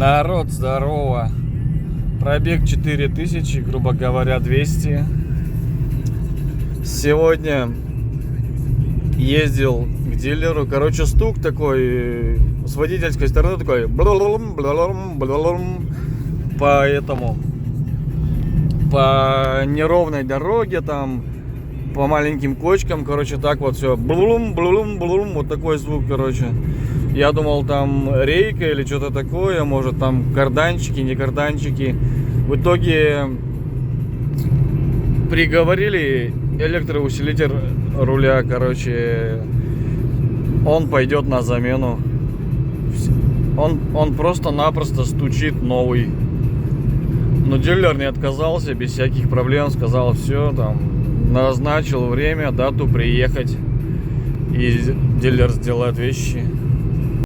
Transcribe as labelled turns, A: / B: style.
A: Народ, здорово. Пробег 4000, грубо говоря, 200. Сегодня ездил к дилеру. Короче, стук такой с водительской стороны такой по неровной дороге, там по маленьким кочкам, короче, так вот все. Вот такой звук, короче. Я думал, там рейка или что-то такое, может там карданчики, не карданчики. В итоге приговорили электроусилитель руля, короче, он пойдет на замену. Он просто-напросто стучит новый. Но дилер не отказался, без всяких проблем, сказал все, там, назначил время, дату приехать. И дилер сделает вещи.